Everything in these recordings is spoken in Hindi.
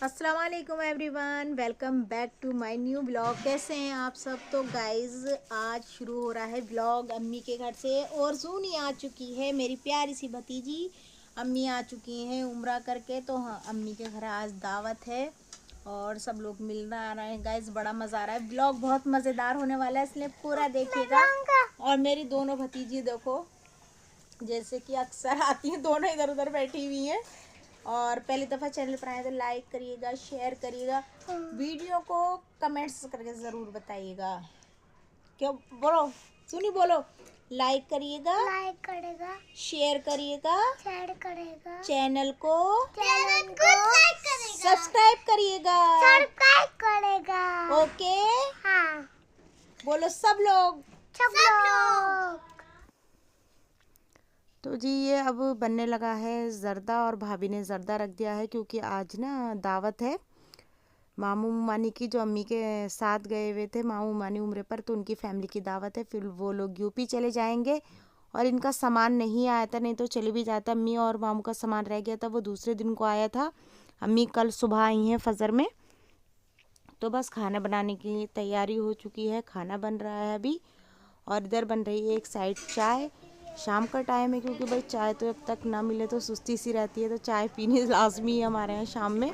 अस्सलाम वालेकुम everyone, welcome back to my new blog. कैसे हैं आप सब? तो गाइज़ आज शुरू हो रहा है ब्लॉग अम्मी के घर से। और जूनी आ चुकी है, मेरी प्यारी सी भतीजी। अम्मी आ चुकी हैं उम्रा करके। तो हाँ, अम्मी के घर आज दावत है और सब लोग मिलना आ रहे हैं। गाइज़ बड़ा मज़ा आ रहा है, ब्लॉग बहुत मज़ेदार होने वाला है, इसलिए पूरा देखिएगा। और मेरी दोनों भतीजी देखो, जैसे कि अक्सर आती हैं, दोनों इधर उधर बैठी हुई हैं। और पहली दफ़ा चैनल पर आए तो लाइक करिएगा, शेयर करिएगा, वीडियो को कमेंट्स करके ज़रूर बताइएगा। क्यों बोलो, सुनी बोलो, लाइक करिएगा, शेयर करिएगा, चैनल को सब्सक्राइब करिएगा। ओके, हाँ, बोलो सब लोग। सब लोग। तो जी ये अब बनने लगा है ज़र्दा, और भाभी ने ज़र्दा रख दिया है क्योंकि आज ना दावत है मामू मानी की, जो अम्मी के साथ गए हुए थे मामू मानी उम्रे पर, तो उनकी फैमिली की दावत है। फिर वो लोग यूपी चले जाएंगे और इनका सामान नहीं आया था, नहीं तो चले भी जाता। अम्मी और मामू का सामान रह गया था, वो दूसरे दिन को आया था। अम्मी कल सुबह आई हैं फजर में। तो बस खाना बनाने की तैयारी हो चुकी है, खाना बन रहा है अभी। और इधर बन रही है एक साइड चाय। शाम का टाइम है क्योंकि भाई चाय तो जब तक ना मिले तो सुस्ती सी रहती है, तो चाय पीनी लाजमी है हमारे यहाँ शाम में।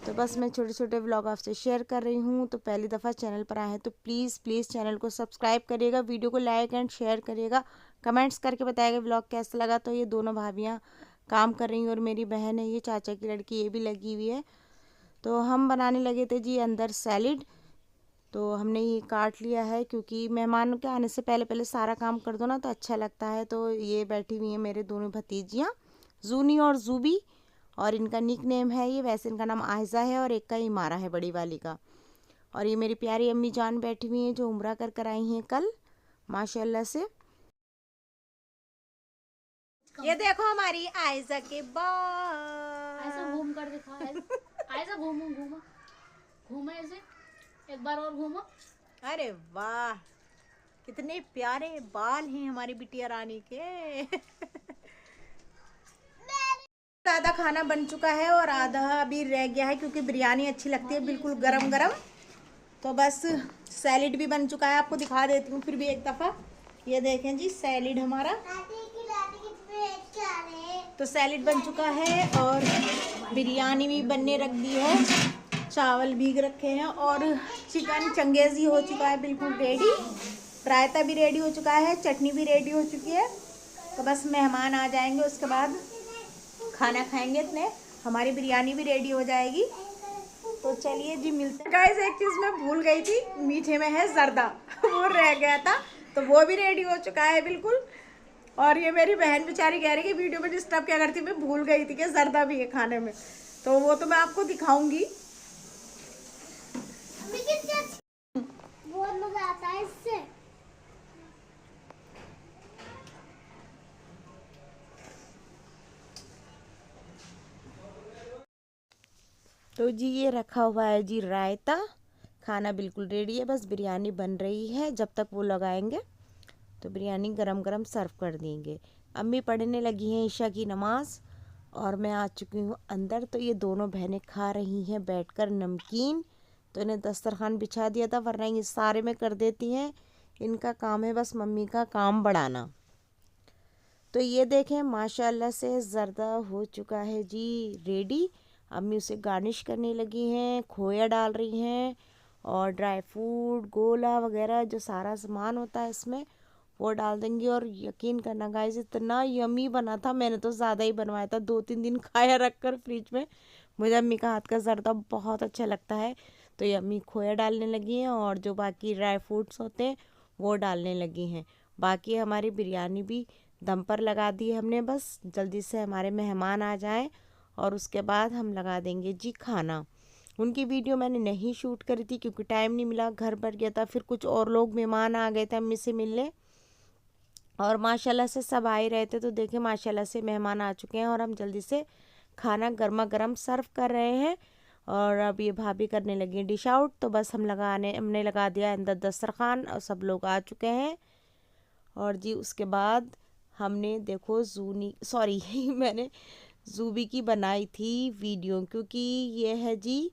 तो बस मैं छोटे छोटे व्लॉग आपसे शेयर कर रही हूँ। तो पहली दफ़ा चैनल पर आए हैं तो प्लीज़ प्लीज़ चैनल को सब्सक्राइब करिएगा, वीडियो को लाइक एंड शेयर करिएगा, कमेंट्स करके बताइएगा व्लॉग कैसा लगा। तो ये दोनों भाभियाँ काम कर रही हैं और मेरी बहन है, ये चाचा की लड़की, ये भी लगी हुई है। तो हम बनाने लगे थे जी अंदर सैलिड। तो हमने ये काट लिया है क्योंकि मेहमानों के आने से पहले पहले सारा काम कर दो ना तो अच्छा लगता है। तो ये बैठी हुई हैं मेरे दोनों भतीजियाँ, जूनी और जूबी। और इनका निक नेम है ये, वैसे इनका नाम आयज़ा है और एक का इमारा है, बड़ी वाली का। और ये मेरी प्यारी अम्मी जान बैठी हुई हैं जो उम्रा कर आई हैं कल माशाल्लाह से। ये देखो हमारी आयज़ा के बाल। ऐसा घूम कर दिखा, ऐसा घूमो घूमो घूमो, ऐसे एक बार और घूमो। अरे वाह, कितने प्यारे बाल हैं हमारी बिटिया रानी के। आधा खाना बन चुका है और आधा अभी रह गया है क्योंकि बिरयानी अच्छी लगती है बिल्कुल गरम गरम। तो बस सैलिड भी बन चुका है, आपको दिखा देती हूँ फिर भी एक दफ़ा। ये देखें जी सैलिड हमारा। तो सैलिड बन चुका है और बिरयानी भी बनने रख दी है, चावल भीग रखे हैं और चिकन चंगेज़ी हो चुका है बिल्कुल रेडी। रायता भी रेडी हो चुका है, चटनी भी रेडी हो चुकी है। तो बस मेहमान आ जाएंगे उसके बाद खाना खाएंगे, इतने हमारी बिरयानी भी रेडी हो जाएगी। तो चलिए जी मिलते हैं। गाइस एक चीज़ मैं भूल गई थी, मीठे में है जर्दा। वो रह गया था, तो वो भी रेडी हो चुका है बिल्कुल। और ये मेरी बहन बेचारी कह रही कि वीडियो में डिस्टर्ब क्या करती, मैं भूल गई थी कि जर्दा भी है खाने में। तो वो तो मैं आपको दिखाऊंगी। बहुत मजा आता है इससे। तो जी ये रखा हुआ है जी रायता, खाना बिल्कुल रेडी है, बस बिरयानी बन रही है। जब तक वो लगाएंगे तो बिरयानी गरम गरम सर्व कर देंगे। अम्मी पढ़ने लगी हैं ईशा की नमाज और मैं आ चुकी हूँ अंदर। तो ये दोनों बहनें खा रही हैं बैठकर नमकीन। तो इन्हें दस्तरखान बिछा दिया था, वरना ये सारे में कर देती हैं। इनका काम है बस मम्मी का काम बढ़ाना। तो ये देखें माशाल्लाह से ज़र्दा हो चुका है जी रेडी। अम्मी उसे गार्निश करने लगी हैं, खोया डाल रही हैं और ड्राई फ्रूट गोला वगैरह जो सारा सामान होता है इसमें वो डाल देंगी। और यकीन करना गाइस इतना यमी बना था, मैंने तो ज़्यादा ही बनवाया था, 2-3 दिन खाया रख कर फ्रिज में। मुझे अम्मी का हाथ का ज़र्दा बहुत अच्छा लगता है। तो ये अम्मी खोया डालने लगी हैं और जो बाकी ड्राई फ्रूट्स होते हैं वो डालने लगी हैं। बाकी हमारी बिरयानी भी दम पर लगा दी है हमने, बस जल्दी से हमारे मेहमान आ जाएं और उसके बाद हम लगा देंगे जी खाना। उनकी वीडियो मैंने नहीं शूट करी थी क्योंकि टाइम नहीं मिला, घर भर गया था। फिर कुछ और लोग मेहमान आ गए थे अम्मी से मिलने और माशाल्लाह से सब आ ही रहे थे। तो देखें माशाल्लाह से मेहमान आ चुके हैं और हम जल्दी से खाना गर्मा गर्म सर्व कर रहे हैं। और अब ये भाभी करने लगी हैं डिश आउट। तो बस हमने लगा दिया अंदर दस्तरखान और सब लोग आ चुके हैं। और जी उसके बाद हमने देखो मैंने जूबी की बनाई थी वीडियो, क्योंकि ये है जी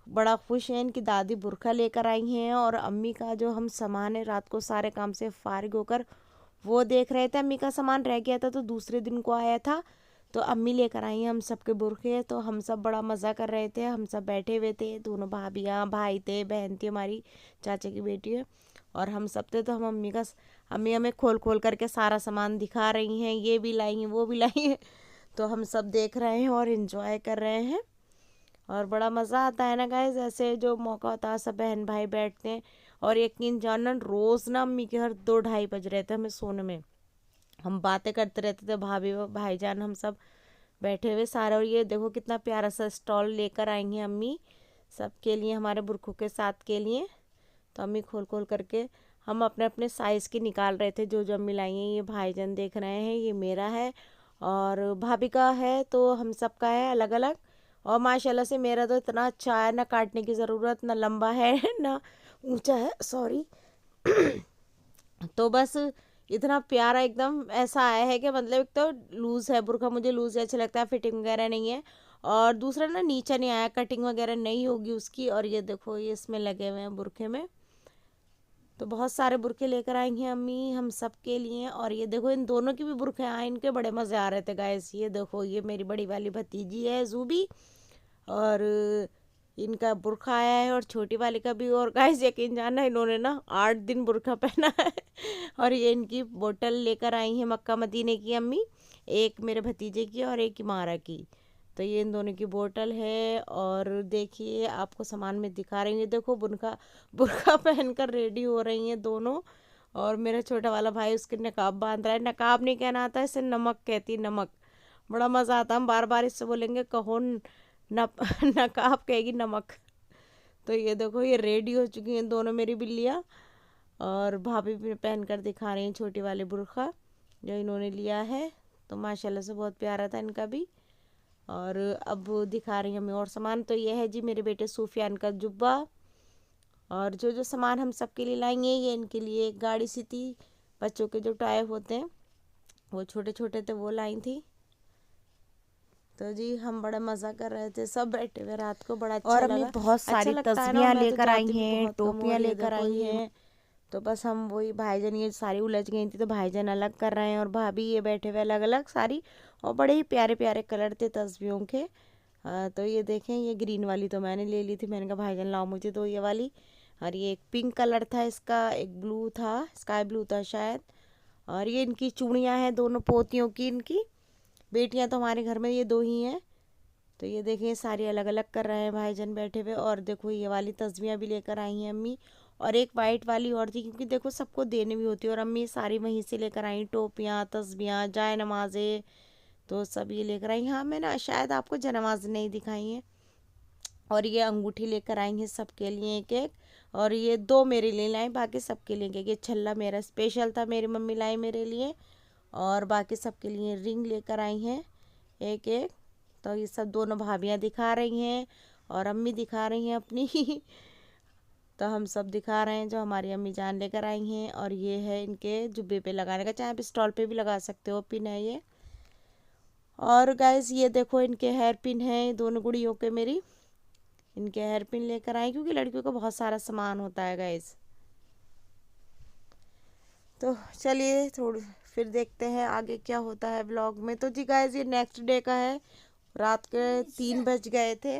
बड़ा खुश है, इनकी दादी बुरखा लेकर आई हैं और अम्मी का जो हम सामान है रात को सारे काम से फारिग होकर वो देख रहे थे। अम्मी का सामान रह गया था तो दूसरे दिन को आया था, तो अम्मी लेकर आई हैं हम सबके बुरखे। तो हम सब बड़ा मज़ा कर रहे थे, हम सब बैठे हुए थे, दोनों भाभियाँ भाई थे, बहन थी हमारी, चाचा की बेटी है और हम सब थे। तो हम अम्मी हमें खोल खोल करके सारा सामान दिखा रही हैं, ये भी लाई हैं वो भी लाई हैं। तो हम सब देख रहे हैं और इन्जॉय कर रहे हैं और बड़ा मज़ा आता है ना गाइस, ऐसे जो मौका होता है सब बहन भाई बैठते हैं। और यकीन जानना रोज़ ना अम्मी के घर 2-2:30 बज रहे थे हमें सोने में, हम बातें करते रहते थे भाभी भाईजान हम सब बैठे हुए सारे। और ये देखो कितना प्यारा सा स्टॉल लेकर आएंगे अम्मी सबके लिए, हमारे बुरखों के साथ के लिए। तो अम्मी खोल खोल करके हम अपने अपने साइज़ के निकाल रहे थे, जो जो अम्मी लाई हैं। ये भाईजान देख रहे हैं, ये मेरा है और भाभी का है, तो हम सब का है अलग अलग। और माशाल्लाह से मेरा तो इतना अच्छा है, ना काटने की ज़रूरत, ना लंबा है ना ऊंचा है, सॉरी। तो बस इतना प्यारा एकदम ऐसा आया है कि मतलब एक तो लूज़ है बुरखा, मुझे लूज़ अच्छा लगता है, फिटिंग वगैरह नहीं है। और दूसरा ना नीचे नहीं आया, कटिंग वगैरह नहीं होगी उसकी। और ये देखो ये इसमें लगे हुए हैं बुरखे में, तो बहुत सारे बुरखे लेकर आई हैं अम्मी हम सब के लिए। और ये देखो इन दोनों की भी बुरखे आए, इनके बड़े मज़े आ रहे थे गाइस। ये देखो ये मेरी बड़ी वाली भतीजी है जूबी, और इनका बुरखा आया है और छोटी वाली का भी। और गाइस यकीन जानना इन्होंने ना 8 दिन बुरखा पहना है। और ये इनकी बोतल लेकर आई है मक्का मदीने की अम्मी, एक मेरे भतीजे की और एक इमारा की। तो ये इन दोनों की बोतल है। और देखिए आपको सामान में दिखा रही हूँ, देखो बुरखा बुरखा पहनकर रेडी हो रही हैं दोनों। और मेरा छोटा वाला भाई उसके नकाब बांध रहा है, नकाब नहीं कहना आता इसे, नमक कहती, नमक। बड़ा मज़ा आता, हम बार बार इससे बोलेंगे कहो नकाब कहेगी नमक। तो ये देखो ये रेडी हो चुकी हैं दोनों मेरी बिल्लियाँ। और भाभी भी पहन कर दिखा रही हैं छोटी वाली बुरखा जो इन्होंने लिया है, तो माशाल्लाह से बहुत प्यारा था इनका भी। और अब दिखा रही हमें और सामान। तो ये है जी मेरे बेटे सूफियान का जुब्बा। और जो जो सामान हम सबके लिए लाएंगे, ये इनके लिए एक गाड़ी सी थी, बच्चों के जो टॉय होते हैं वो छोटे छोटे थे वो लाई थी। तो जी हम बड़ा मज़ा कर रहे थे, सब बैठे हुए रात को, बड़ा अच्छा और लगा। अम्मी बहुत अच्छा सारी लगता है ना, तस्वीरें मैं तो लेकर आई जाती भी हैं, बहुत कम हूँ। टोपियाँ और ये लेकर देखो आई ये हैं। तो बस हम वही भाईजान ये सारी उलझ गई थी, तो भाईजान अलग कर रहे हैं और भाभी ये बैठे हुए अलग अलग सारी। और बड़े ही प्यारे प्यारे कलर थे तस्वीरों के। तो ये देखें ये ग्रीन वाली तो मैंने ले ली थी, मैंने कहा भाईजान लाओ मुझे तो ये वाली। और ये एक पिंक कलर था इसका, एक ब्लू था, स्काई ब्लू था शायद। और ये इनकी चूड़ियाँ हैं दोनों पोतियों की, इनकी बेटियाँ तो हमारे घर में ये 2 ही हैं। तो ये देखें सारी अलग अलग कर रहे हैं भाईजान बैठे हुए। और देखो ये वाली तस्वीरें भी लेकर आई हैं अम्मी, और एक वाइट वाली और थी, क्योंकि देखो सबको देने भी होती है। और अम्मी सारी वहीं से लेकर आई, टोपियाँ, तस्बीहां, जाय नमाजें, तो सब ये लेकर आई। हाँ मैं ना शायद आपको जनमाज नहीं दिखाई है। और ये अंगूठी लेकर आई हैं सबके लिए एक एक। और ये 2 मेरे लिए लाई, बाकी सबके लिए एक। ये छल्ला मेरा स्पेशल था, मेरी मम्मी लाई मेरे लिए। और बाकी सबके लिए रिंग लेकर आई हैं एक एक। तो ये सब दोनों भाभियाँ दिखा रही हैं और अम्मी दिखा रही हैं अपनी। तो हम सब दिखा रहे हैं जो हमारी अम्मी जान लेकर आई हैं। और ये है इनके जुब्बे पे लगाने का, चाहे आप स्टॉल पे भी लगा सकते हो, पिन है ये। और गाइस ये देखो इनके हेयर पिन है दोनों गुड़ियों के मेरी, इनके हेयर पिन लेकर आई, क्योंकि लड़कियों का बहुत सारा सामान होता है गाइस। तो चलिए थोड़ी फिर देखते हैं आगे क्या होता है ब्लॉग में। तो जी गाइस ये नेक्स्ट डे का है, रात के 3 बज गए थे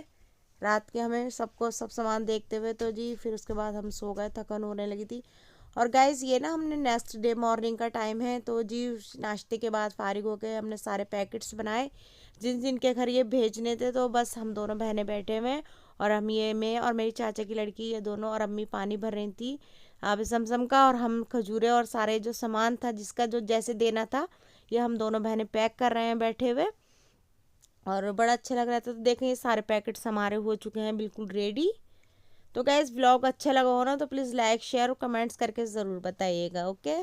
रात के, हमें सबको सब सामान देखते हुए। तो जी फिर उसके बाद हम सो गए, थकन होने लगी थी। और गाइस ये ना हमने नेक्स्ट डे मॉर्निंग का टाइम है, तो जी नाश्ते के बाद फारिग हो गए, हमने सारे पैकेट्स बनाए जिन जिन के घर ये भेजने थे। तो बस हम दोनों बहनें बैठे हुए, और हम ये मैं और मेरी चाचा की लड़की ये दोनों, और अम्मी पानी भर रही थी अब समसम का, और हम खजूरें और सारे जो सामान था जिसका जो जैसे देना था ये हम दोनों बहनें पैक कर रहे हैं बैठे हुए। और बड़ा अच्छा लग रहा था। तो देखें ये सारे पैकेट्स हमारे हो चुके हैं बिल्कुल रेडी। तो गाइस व्लॉग अच्छा लगा हो ना तो प्लीज़ लाइक शेयर और कमेंट्स करके ज़रूर बताइएगा, ओके।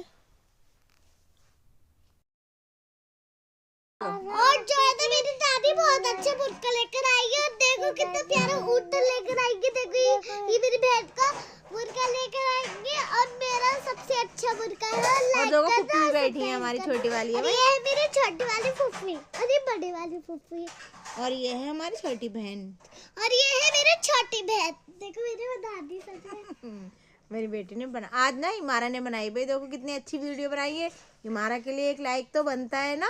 और जो है तो मेरी दादी बहुत अच्छे बुरका लेकर आएगी, और देखो कितना प्यारा ऊँट लेकर आएगी। देखो ये मेरी बहन का बुरका लेकर आएंगे, और मेरा सबसे अच्छा बुरका है। और देखो फुप्पी बैठी है हमारी छोटी वाली है, ये है मेरी छोटी वाली फुफ्फी और ये बड़ी वाली फूफी। और ये है हमारी छोटी बहन। और ये है मेरी छोटी बहन। देखो मेरी दादी सच में। मेरी बेटी ने बना, आज ना इमारा ने बनाई भाई, देखो कितनी अच्छी वीडियो बनाई है। इमारा के लिए एक लाइक तो बनता है ना।